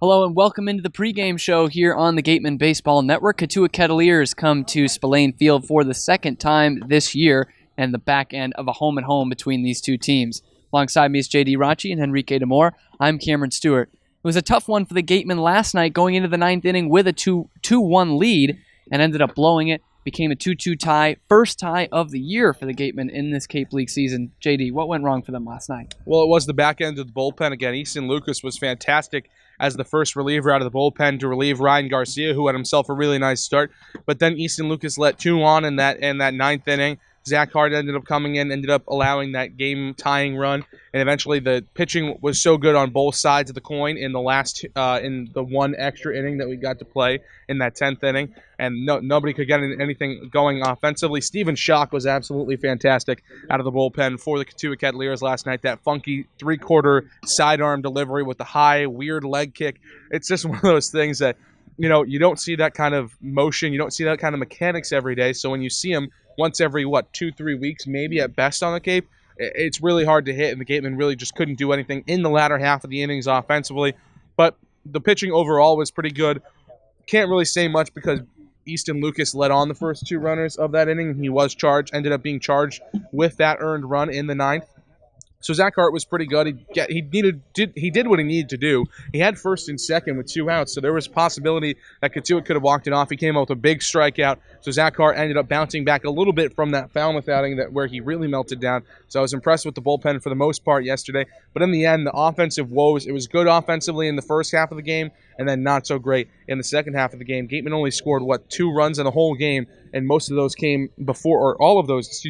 Hello and welcome into the pregame show here on the Gatemen Baseball Network. Cotuit Kettleers come to Spillane Field for the second time this year and the back end of a home-and-home between these two teams. Alongside me is JD Raucci and Henrique DaMour. I'm Cameron Stuart. It was a tough one for the Gatemen last night going into the ninth inning with a 2-1 lead and ended up blowing it. Became a 2-2 tie, first tie of the year for the Gatemen in this Cape League season. JD, what went wrong for them last night? Well, it was the back end of the bullpen again. Easton Lucas was fantastic as the first reliever out of the bullpen to relieve Ryan Garcia, who had himself a really nice start. But then Easton Lucas let two on in that ninth inning. Zach Hart ended up coming in, ended up allowing that game-tying run, and eventually the pitching was so good on both sides of the coin in the last, in the one extra inning that we got to play in that 10th inning, and nobody could get anything going offensively. Steven Schock was absolutely fantastic out of the bullpen for the Cotuit Kettleers last night. That funky three-quarter sidearm delivery with the high, weird leg kick. It's just one of those things that, you don't see that kind of motion, you don't see that kind of mechanics every day, so when you see him once every, 2-3 weeks, maybe at best on the Cape, it's really hard to hit, and the Gatemen really just couldn't do anything in the latter half of the innings offensively. But the pitching overall was pretty good. Can't really say much because Easton Lucas led on the first two runners of that inning. He was charged, ended up being charged with that earned run in the ninth. So Zach Hart was pretty good. He did what he needed to do. He had first and second with two outs, so there was a possibility that Cotuit could have walked it off. He came out with a big strikeout, so Zach Hart ended up bouncing back a little bit from that Falmouth outing where he really melted down. So I was impressed with the bullpen for the most part yesterday. But in the end, the offensive woes, it was good offensively in the first half of the game, and then not so great in the second half of the game. Gatemen only scored, 2 runs in the whole game, and most of those came before, or all of those,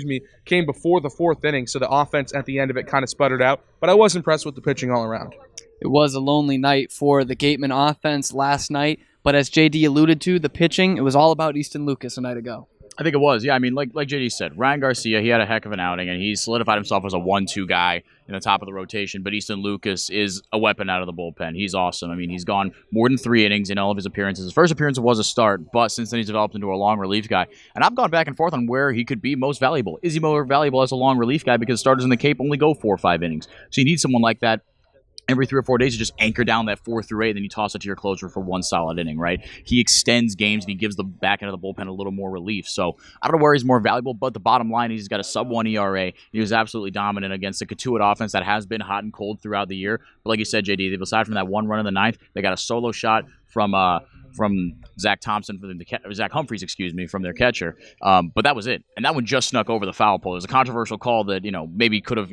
came before the fourth inning, so the offense at the end of it kind of sputtered out. But I was impressed with the pitching all around. It was a lonely night for the Gatemen offense last night, but as JD alluded to, the pitching, it was all about Easton Lucas a night ago. I think it was, yeah. I mean, like JD said, Ryan Garcia, he had a heck of an outing, and he solidified himself as a 1-2 guy in the top of the rotation, but Easton Lucas is a weapon out of the bullpen. He's awesome. I mean, he's gone more than 3 innings in all of his appearances. His first appearance was a start, but since then he's developed into a long relief guy. And I've gone back and forth on where he could be most valuable. Is he more valuable as a long relief guy because starters in the Cape only go 4 or 5 innings? So you need someone like that every 3 or 4 days to just anchor down that 4 through 8, then you toss it to your closer for one solid inning, right? He extends games and he gives the back end of the bullpen a little more relief. So I don't know where he's more valuable, but the bottom line is he's got a sub-1 ERA. He was absolutely dominant against the Cotuit offense that has been hot and cold throughout the year. But like you said, JD, aside from that one run in the ninth, they got a solo shot from Zach Humphries, from their catcher. But that was it. And that one just snuck over the foul pole. It was a controversial call that, maybe could have,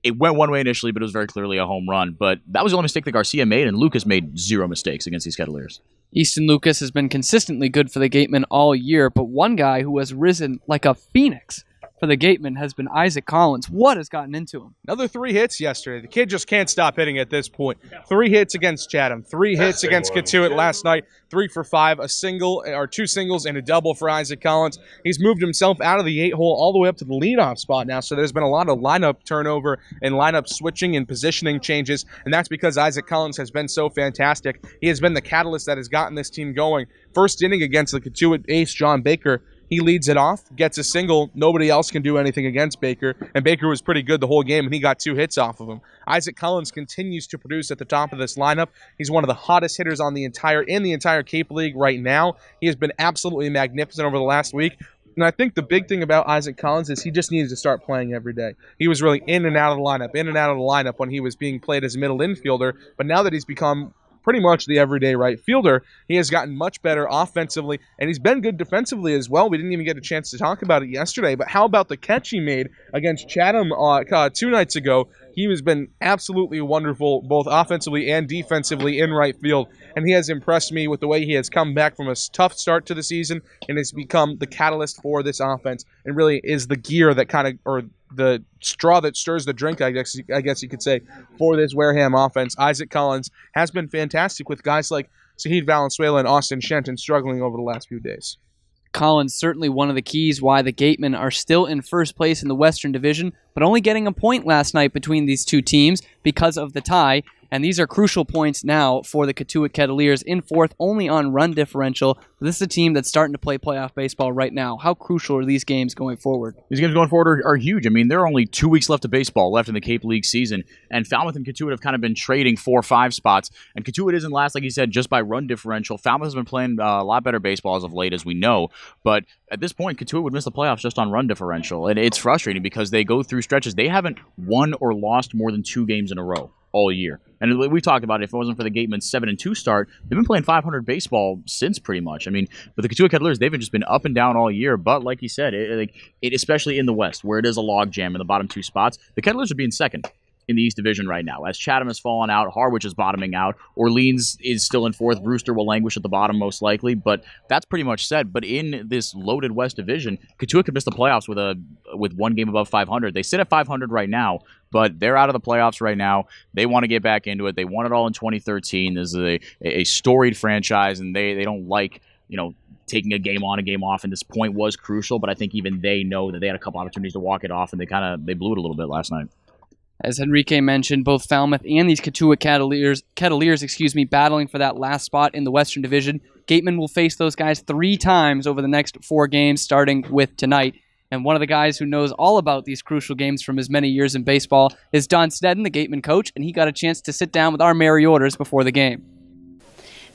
it went one way initially, but it was very clearly a home run. But that was the only mistake that Garcia made, and Lucas made 0 mistakes against these Kettleers. Easton Lucas has been consistently good for the Gatemen all year, but one guy who has risen like a phoenix for the Gatemen has been Isaac Collins. What has gotten into him? Another 3 hits yesterday. The kid just can't stop hitting at this point. 3 hits against Chatham, 3 hits against Cotuit last night, 3 for 5, a single or 2 singles and a double for Isaac Collins. He's moved himself out of the 8-hole all the way up to the leadoff spot now, so there's been a lot of lineup turnover and lineup switching and positioning changes, and that's because Isaac Collins has been so fantastic. He has been the catalyst that has gotten this team going. First inning against the Cotuit ace, John Baker, he leads it off, gets a single. Nobody else can do anything against Baker, and Baker was pretty good the whole game, and he got 2 hits off of him. Isaac Collins continues to produce at the top of this lineup. He's one of the hottest hitters in the entire Cape League right now. He has been absolutely magnificent over the last week. And I think the big thing about Isaac Collins is he just needs to start playing every day. He was really in and out of the lineup when he was being played as a middle infielder, but now that he's become pretty much the everyday right fielder, he has gotten much better offensively, and he's been good defensively as well. We didn't even get a chance to talk about it yesterday, but how about the catch he made against Chatham 2 nights ago? He has been absolutely wonderful, both offensively and defensively in right field, and he has impressed me with the way he has come back from a tough start to the season and has become the catalyst for this offense, and really is the gear that the straw that stirs the drink, I guess you could say, for this Wareham offense. Isaac Collins has been fantastic with guys like Sahid Valenzuela and Austin Shenton struggling over the last few days. Collins certainly one of the keys why the Gatemen are still in first place in the Western Division, but only getting a point last night between these two teams because of the tie. And these are crucial points now for the Cotuit Kettleers, in fourth only on run differential. This is a team that's starting to play playoff baseball right now. How crucial are these games going forward? These games going forward are huge. I mean, there are only 2 weeks left of baseball left in the Cape League season, and Falmouth and Cotuit have kind of been trading 4 or 5 spots. And Cotuit isn't last, like you said, just by run differential. Falmouth has been playing a lot better baseball as of late, as we know. But at this point, Cotuit would miss the playoffs just on run differential. And it's frustrating because they go through stretches. They haven't won or lost more than 2 games in a row all year. And we talked about it. If it wasn't for the Gatemen's 7-2 start, they've been playing 500 baseball since pretty much. I mean, but the Cotuit Kettleers, they've just been up and down all year. But like you said, it especially in the West, where it is a logjam in the bottom 2 spots, the Kettleers are being second in the East Division right now. As Chatham has fallen out, Harwich is bottoming out, Orleans is still in 4th, Brewster will languish at the bottom most likely, but that's pretty much set. But in this loaded West Division, Cotuit could miss the playoffs with 1 game above 500. They sit at 500 right now, but they're out of the playoffs right now. They want to get back into it. They won it all in 2013. This is a storied franchise, and they don't like, taking a game on, a game off, and this point was crucial, but I think even they know that they had a couple opportunities to walk it off, and they blew it a little bit last night. As Henrique mentioned, both Falmouth and these Cotuit Kettleers, battling for that last spot in the Western Division. Gatemen will face those guys 3 times over the next 4 games, starting with tonight. And one of the guys who knows all about these crucial games from his many years in baseball is Don Sneddon, the Gatemen coach, and he got a chance to sit down with our Mary Orders before the game.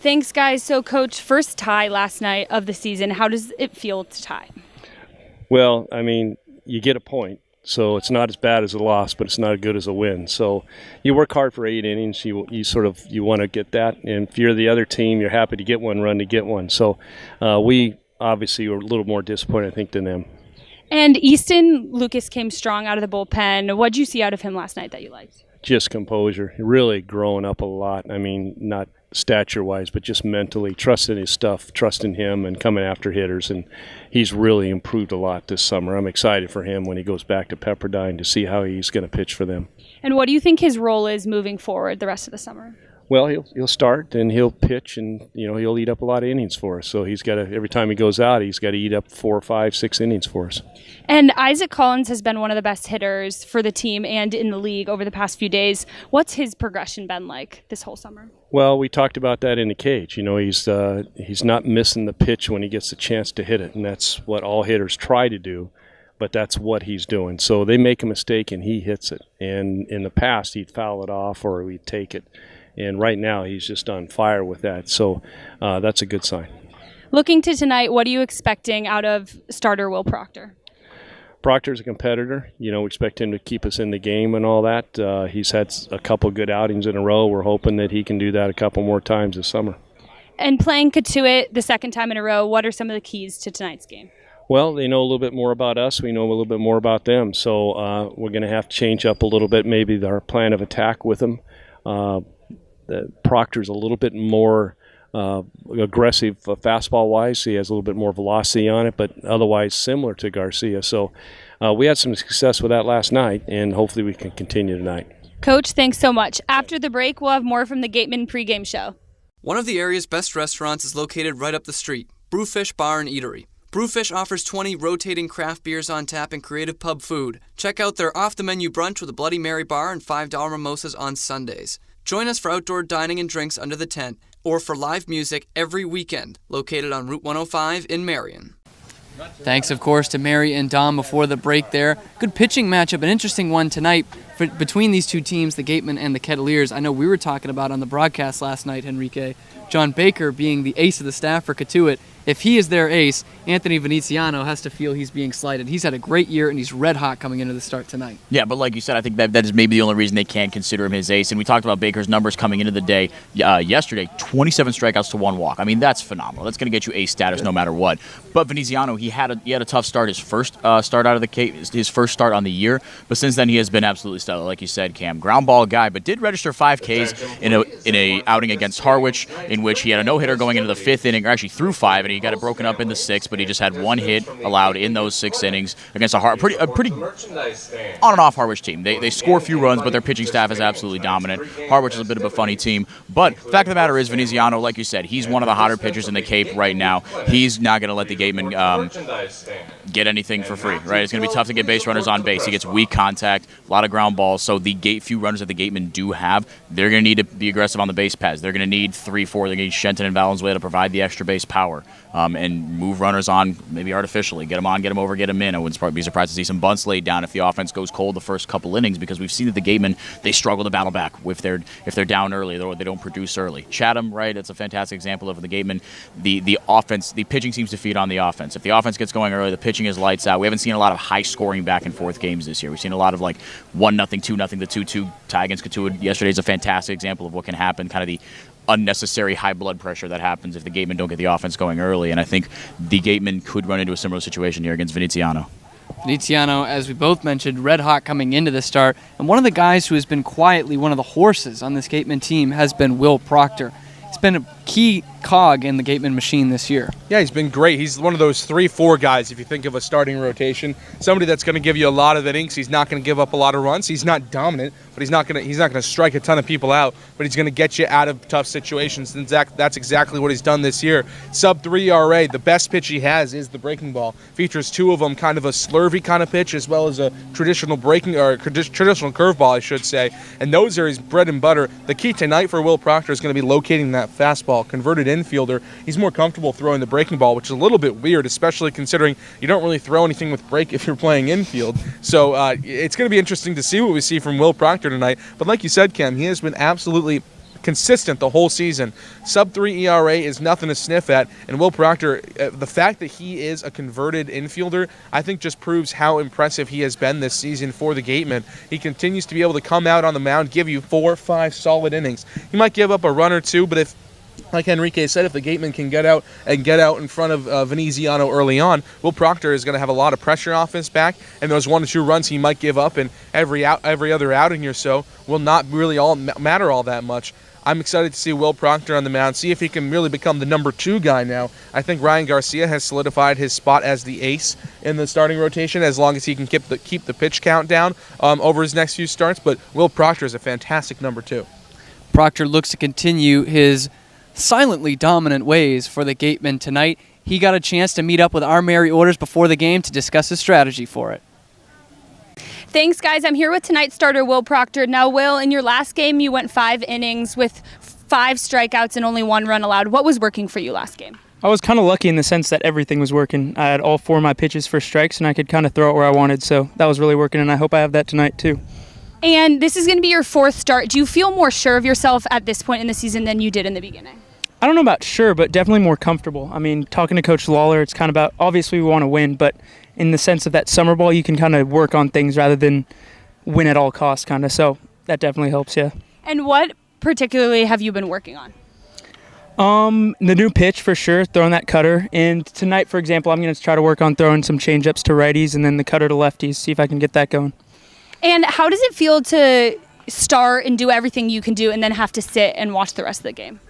Thanks, guys. So, Coach, first tie last night of the season. How does it feel to tie? Well, I mean, you get a point. So it's not as bad as a loss, but it's not as good as a win. So you work hard for 8 innings. You want to get that. And if you're the other team, you're happy to get one run to get one. So we obviously were a little more disappointed, I think, than them. And Easton Lucas came strong out of the bullpen. What did you see out of him last night that you liked? Just composure. Really growing up a lot. I mean, not stature-wise, but just mentally, trusting his stuff, trusting him, and coming after hitters. And he's really improved a lot this summer. I'm excited for him when he goes back to Pepperdine to see how he's going to pitch for them. And what do you think his role is moving forward the rest of the summer? Well, he'll start and he'll pitch, and he'll eat up a lot of innings for us. So he's got to, every time he goes out, he's got to eat up 4, 5, 6 innings for us. And Isaac Collins has been one of the best hitters for the team and in the league over the past few days. What's his progression been like this whole summer? Well, we talked about that in the cage. He's not missing the pitch when he gets the chance to hit it, and that's what all hitters try to do. But that's what he's doing. So they make a mistake and he hits it. And in the past, he'd foul it off or we'd take it. And right now, he's just on fire with that. So that's a good sign. Looking to tonight, what are you expecting out of starter Will Proctor? Proctor's a competitor. We expect him to keep us in the game and all that. He's had a couple good outings in a row. We're hoping that he can do that a couple more times this summer. And playing Cotuit the second time in a row, what are some of the keys to tonight's game? Well, they know a little bit more about us. We know a little bit more about them. So we're going to have to change up a little bit, maybe our plan of attack with them. Proctor's a little bit more aggressive fastball-wise. He has a little bit more velocity on it, but otherwise similar to Garcia. So we had some success with that last night, and hopefully we can continue tonight. Coach, thanks so much. After the break, we'll have more from the Gatemen Pregame Show. One of the area's best restaurants is located right up the street, Brewfish Bar and Eatery. Brewfish offers 20 rotating craft beers on tap and creative pub food. Check out their off-the-menu brunch with a Bloody Mary bar and $5 mimosas on Sundays. Join us for outdoor dining and drinks under the tent, or for live music every weekend, located on Route 105 in Marion. Thanks, of course, to Mary and Dom before the break there. Good pitching matchup, an interesting one tonight between these two teams, the Gatemen and the Kettleers. I know we were talking about on the broadcast last night, Henrique, John Baker being the ace of the staff for Cotuit. If he is their ace, Anthony Veneziano has to feel he's being slighted. He's had a great year, and he's red hot coming into the start tonight. Yeah, but like you said, I think that is maybe the only reason they can't consider him his ace. And we talked about Baker's numbers coming into the day yesterday, 27 strikeouts to 1 walk. I mean, that's phenomenal. That's going to get you ace status no matter what. But Veneziano, he had a tough start, his first start out of the case, his first start on the year. But since then, he has been absolutely stellar. Like you said, Cam, ground ball guy, but did register 5 Ks in a outing against Harwich, in which he had a no-hitter going into the 5th inning, or actually through 5, and he got it broken up in the 6th, but he just had 1 hit allowed in those 6 innings against a pretty on and off Harwich team. They score a few runs, but their pitching staff is absolutely dominant. Harwich is a bit of a funny team, but the fact of the matter is Veneziano, like you said, he's one of the hotter pitchers in the Cape right now. He's not going to let the Gatemen get anything for free, right? It's going to be tough to get base runners on base. He gets weak contact, a lot of ground ground balls. So the few runners that the Gatemen do have, they're going to need to be aggressive on the base paths. They're going to need 3-4. They're going to need Shenton and Valenzuela to provide the extra base power and move runners on maybe artificially. Get them on, get them over, get them in. I wouldn't be surprised to see some bunts laid down if the offense goes cold the first couple innings, because we've seen that the Gatemen, they struggle to battle back if they're down early or they don't produce early. Chatham, right, it's a fantastic example of the Gatemen. The offense, the pitching seems to feed on the offense. If the offense gets going early, the pitching is lights out. We haven't seen a lot of high-scoring back-and-forth games this year. We've seen a lot of 1-0, 2-0, the 2-2 tie against Cotuit yesterday is a fantastic example of what can happen, kind of the unnecessary high blood pressure that happens if the Gatemen don't get the offense going early. And I think the Gatemen could run into a similar situation here against Veneziano. Veneziano, as we both mentioned, red hot coming into the start. And one of the guys who has been quietly one of the horses on this Gatemen team has been Will Proctor. He's been a key cog in the Gatemen machine this year. Yeah, he's been great. He's one of those 3-4 guys, if you think of a starting rotation. Somebody that's going to give you a lot of innings. He's not going to give up a lot of runs. He's not dominant, but he's not going to strike a ton of people out, but he's going to get you out of tough situations. And that's exactly what he's done this year. Sub-3 ERA, the best pitch he has is the breaking ball. Features two of them, kind of a slurvy kind of pitch, as well as a traditional traditional curveball, I should say. And those are his bread and butter. The key tonight for Will Proctor is going to be locating that fastball. Converted infielder, he's more comfortable throwing the breaking ball, which is a little bit weird, especially considering you don't really throw anything with break if you're playing infield. So it's going to be interesting to see what we see from Will Proctor tonight. But like you said, Cam, he has been absolutely consistent the whole season. Sub-3 ERA is nothing to sniff at, and Will Proctor, the fact that he is a converted infielder, I think just proves how impressive he has been this season for the Gatemen. He continues to be able to come out on the mound, give you 4 or 5 solid innings. He might give up a run or two, but if, like Henrique said, if the Gatemen can get out in front of Veneziano early on, Will Proctor is going to have a lot of pressure off his back, and those 1 or 2 runs he might give up in every other outing or so will not really matter all that much. I'm excited to see Will Proctor on the mound, see if he can really become the number 2 guy now. I think Ryan Garcia has solidified his spot as the ace in the starting rotation as long as he can keep the pitch count down over his next few starts, but Will Proctor is a fantastic number 2. Proctor looks to continue his silently dominant ways for the Gatemen tonight. He got a chance to meet up with our Mary Orders before the game to discuss his strategy for it. Thanks, guys. I'm here with tonight's starter, Will Proctor. Now, Will, in your last game, you went 5 innings with 5 strikeouts and only 1 run allowed. What was working for you last game? I was kind of lucky in the sense that everything was working. I had all 4 of my pitches for strikes, and I could kind of throw it where I wanted, so that was really working, and I hope I have that tonight, too. And this is going to be your 4th start. Do you feel more sure of yourself at this point in the season than you did in the beginning? I don't know about sure, but definitely more comfortable. I mean, talking to Coach Lawler, it's kind of about, obviously we want to win, but in the sense of that summer ball, you can kind of work on things rather than win at all costs, kind of. So that definitely helps, yeah. And what particularly have you been working on? The new pitch for sure, throwing that cutter. And tonight, for example, I'm going to try to work on throwing some changeups to righties and then the cutter to lefties, see if I can get that going. And how does it feel to start and do everything you can do and then have to sit and watch the rest of the game?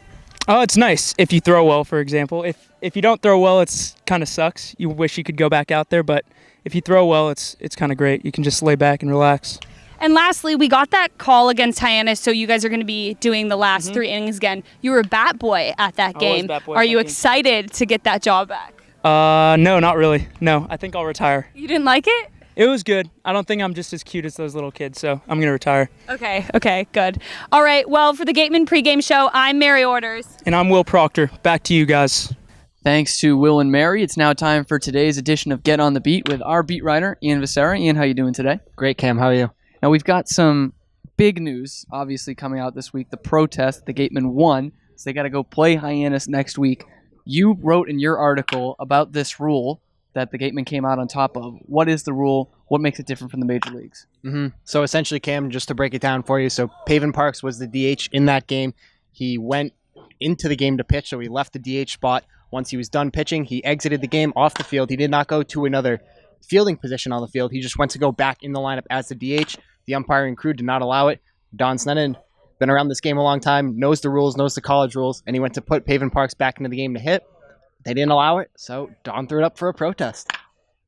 Oh, it's nice if you throw well, for example. If you don't throw well, it's kind of sucks. You wish you could go back out there, but if you throw well, it's kind of great. You can just lay back and relax. And lastly, we got that call against Hyannis, so you guys are going to be doing the last 3 innings again. You were a bat boy at that game. Are you excited to get that job back? No, not really. No, I think I'll retire. You didn't like it? It was good. I don't think I'm just as cute as those little kids, so I'm going to retire. Okay, good. All right, well, for the Gatemen Pregame Show, I'm Mary Orders. And I'm Will Proctor. Back to you guys. Thanks to Will and Mary. It's now time for today's edition of Get on the Beat with our beat writer, Ian Vescera. Ian, how you doing today? Great, Cam. How are you? Now, we've got some big news, obviously, coming out this week. The protest, the Gatemen won, so they got to go play Hyannis next week. You wrote in your article about this rule that the Gatemen came out on top of. What is the rule? What makes it different from the major leagues? So essentially, Cam, just to break it down for you, so Pavin Parks was the DH in that game. He went into the game to pitch, so he left the DH spot. Once he was done pitching, he exited the game off the field. He did not go to another fielding position on the field. He just went to go back in the lineup as the DH. The umpiring crew did not allow it. Don Sneddon, been around this game a long time, knows the rules, knows the college rules, and he went to put Pavin Parks back into the game to hit. They didn't allow it, so Don threw it up for a protest.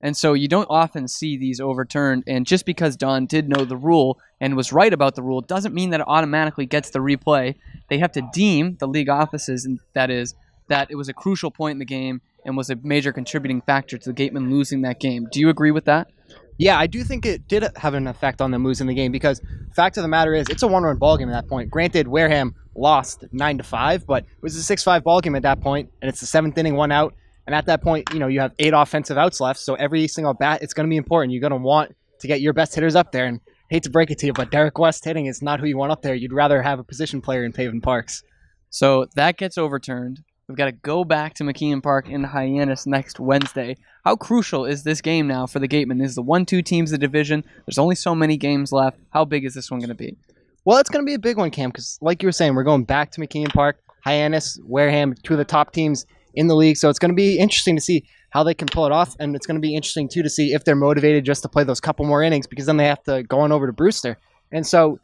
And so you don't often see these overturned, and just because Don did know the rule and was right about the rule doesn't mean that it automatically gets the replay. They have to deem, the league offices, and that is, that it was a crucial point in the game and was a major contributing factor to the Gatemen losing that game. Do you agree with that? Yeah, I do think it did have an effect on them losing the game because fact of the matter is it's a one-run ball game at that point. Granted, Wareham lost 9-5, but it was a 6-5 ball game at that point, and it's the 7th inning, 1 out. And at that point, you have 8 offensive outs left, so every single bat, it's going to be important. You're going to want to get your best hitters up there. And hate to break it to you, but Derek West hitting is not who you want up there. You'd rather have a position player in Pavin Parks. So that gets overturned. We've got to go back to McKeon Park in Hyannis next Wednesday. How crucial is this game now for the Gatemen? This is the 1-2 teams of the division. There's only so many games left. How big is this one going to be? Well, it's going to be a big one, Cam, because like you were saying, we're going back to McKeon Park, Hyannis, Wareham, 2 of the top teams in the league. So it's going to be interesting to see how they can pull it off. And it's going to be interesting, too, to see if they're motivated just to play those couple more innings because then they have to go on over to Brewster. And so,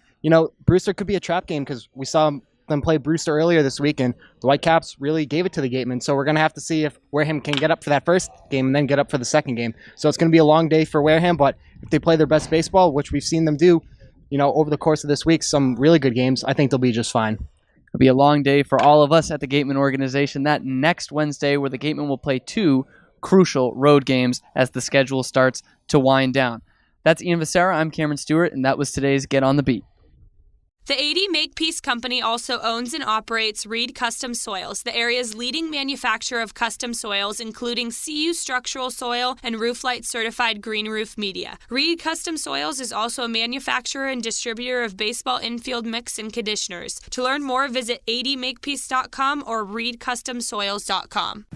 Brewster could be a trap game because we saw them play Brewster earlier this week, and the Whitecaps really gave it to the Gatemen. So we're going to have to see if Wareham can get up for that first game and then get up for the second game. So it's going to be a long day for Wareham, but if they play their best baseball, which we've seen them do, over the course of this week, some really good games, I think they'll be just fine. It'll be a long day for all of us at the Gatemen organization. That next Wednesday where the Gatemen will play 2 crucial road games as the schedule starts to wind down. That's Ian Vescera. I'm Cameron Stuart, and that was today's Get on the Beat. The 80 Makepeace Company also owns and operates Reed Custom Soils, the area's leading manufacturer of custom soils, including CU structural soil and Rooflight certified green roof media. Reed Custom Soils is also a manufacturer and distributor of baseball infield mix and conditioners. To learn more, visit 80makepeace.com or reedcustomsoils.com.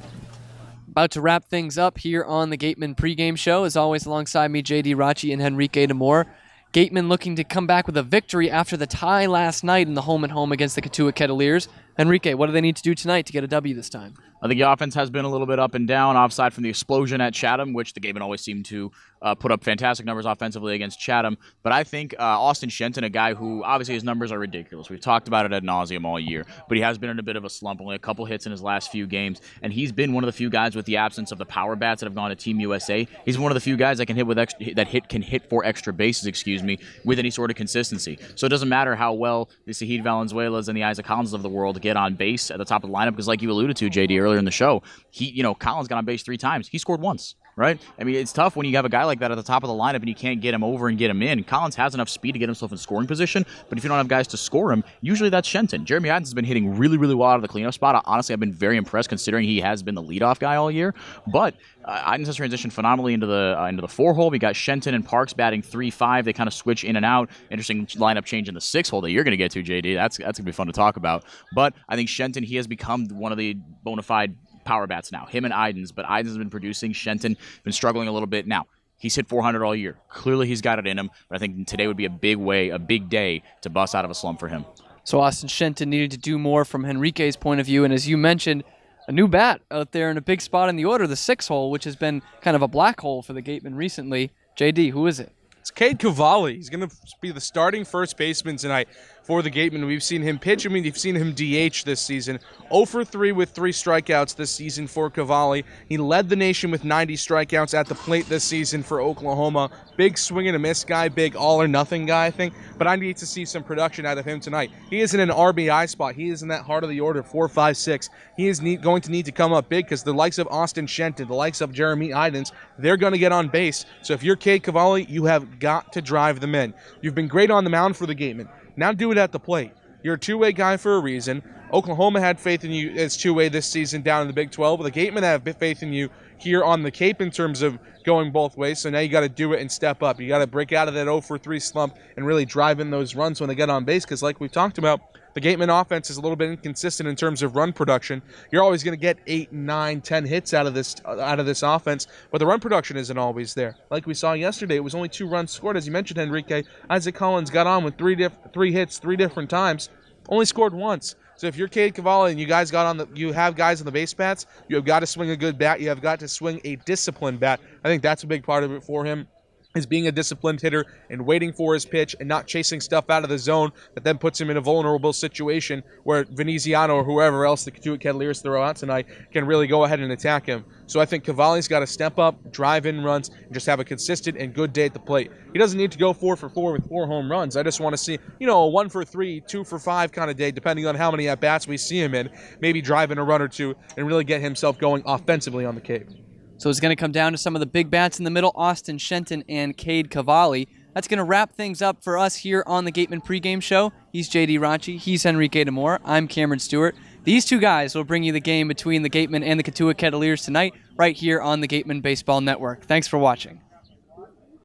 About to wrap things up here on the Gatemen pregame show. As always, alongside me, JD Raucci and Henrique DaMour. Gatemen looking to come back with a victory after the tie last night in the home-and-home against the Cotuit Kettleers. Henrique, what do they need to do tonight to get a W this time? I think the offense has been a little bit up and down, offside from the explosion at Chatham, which the Gatemen always seem to put up fantastic numbers offensively against Chatham. But I think Austin Shenton, a guy who obviously his numbers are ridiculous. We've talked about it ad nauseum all year, but he has been in a bit of a slump, only a couple hits in his last few games. And he's been one of the few guys with the absence of the power bats that have gone to Team USA. He's one of the few guys that can hit for extra bases, with any sort of consistency. So it doesn't matter how well the Sahid Valenzuelas and the Isaac Collins of the world get on base at the top of the lineup, because like you alluded to, JD, earlier in the show, Collins got on base 3 times. He scored once, right? I mean, it's tough when you have a guy like that at the top of the lineup and you can't get him over and get him in. Collins has enough speed to get himself in scoring position, but if you don't have guys to score him, usually that's Shenton. Jeremy Idens has been hitting really, really well out of the cleanup spot. Honestly, I've been very impressed considering he has been the leadoff guy all year, but Idens has transitioned phenomenally into the 4-hole. We got Shenton and Parks batting 3-5. They kind of switch in and out. Interesting lineup change in the 6-hole that you're going to get to, JD. That's going to be fun to talk about. But I think Shenton, he has become one of the bona fide power bats now. Him and Idens, but Idens has been producing. Shenton been struggling a little bit. Now, he's hit 400 all year. Clearly, he's got it in him. But I think today would be a big day to bust out of a slump for him. So Austin Shenton needed to do more from Henrique's point of view. And as you mentioned, a new bat out there in a big spot in the order, the 6-hole, which has been kind of a black hole for the Gatemen recently. JD, who is it? It's Cade Cavalli. He's going to be the starting first baseman tonight for the Gatemen. We've seen him pitch. I mean, you've seen him DH this season. 0 for 3 with 3 strikeouts this season for Cavalli. He led the nation with 90 strikeouts at the plate this season for Oklahoma. Big swing and a miss guy, big all-or-nothing guy, I think. But I need to see some production out of him tonight. He is in an RBI spot. He is in that heart of the order, 4, 5, 6. He is going to need to come up big because the likes of Austin Shenton, the likes of Jeremy Idens, they're going to get on base. So if you're Cade Cavalli, you have got to drive them in. You've been great on the mound for the Gatemen. Now do it at the plate. You're a two-way guy for a reason. Oklahoma had faith in you as two-way this season down in the Big 12. But the Gatemen have faith in you here on the Cape in terms of going both ways. So now you got to do it and step up. You got to break out of that 0 for 3 slump and really drive in those runs when they get on base. Because like we've talked about, the Gatemen offense is a little bit inconsistent in terms of run production. You're always going to get 8, 9, 10 hits out of this offense, but the run production isn't always there. Like we saw yesterday, it was only 2 runs scored. As you mentioned, Henrique, Isaac Collins got on with 3 hits 3 different times, only scored once. So if you're Cade Cavalli and you have guys on the base bats, you have got to swing a good bat. You have got to swing a disciplined bat. I think that's a big part of it for him, is being a disciplined hitter and waiting for his pitch and not chasing stuff out of the zone that then puts him in a vulnerable situation where Veneziano or whoever else the Cotuit Kettleers throw out tonight can really go ahead and attack him. So I think Cavalli's got to step up, drive in runs, and just have a consistent and good day at the plate. He doesn't need to go 4 for 4 with 4 home runs. I just want to see, a 1 for 3, 2 for 5 kind of day, depending on how many at-bats we see him in, maybe driving a run or two and really get himself going offensively on the Cape. So it's going to come down to some of the big bats in the middle, Austin Shenton and Cade Cavalli. That's going to wrap things up for us here on the Gatemen Pregame Show. He's JD Raucci. He's Henrique DaMour. I'm Cameron Stuart. These two guys will bring you the game between the Gatemen and the Cotuit Kettleers tonight right here on the Gatemen Baseball Network. Thanks for watching.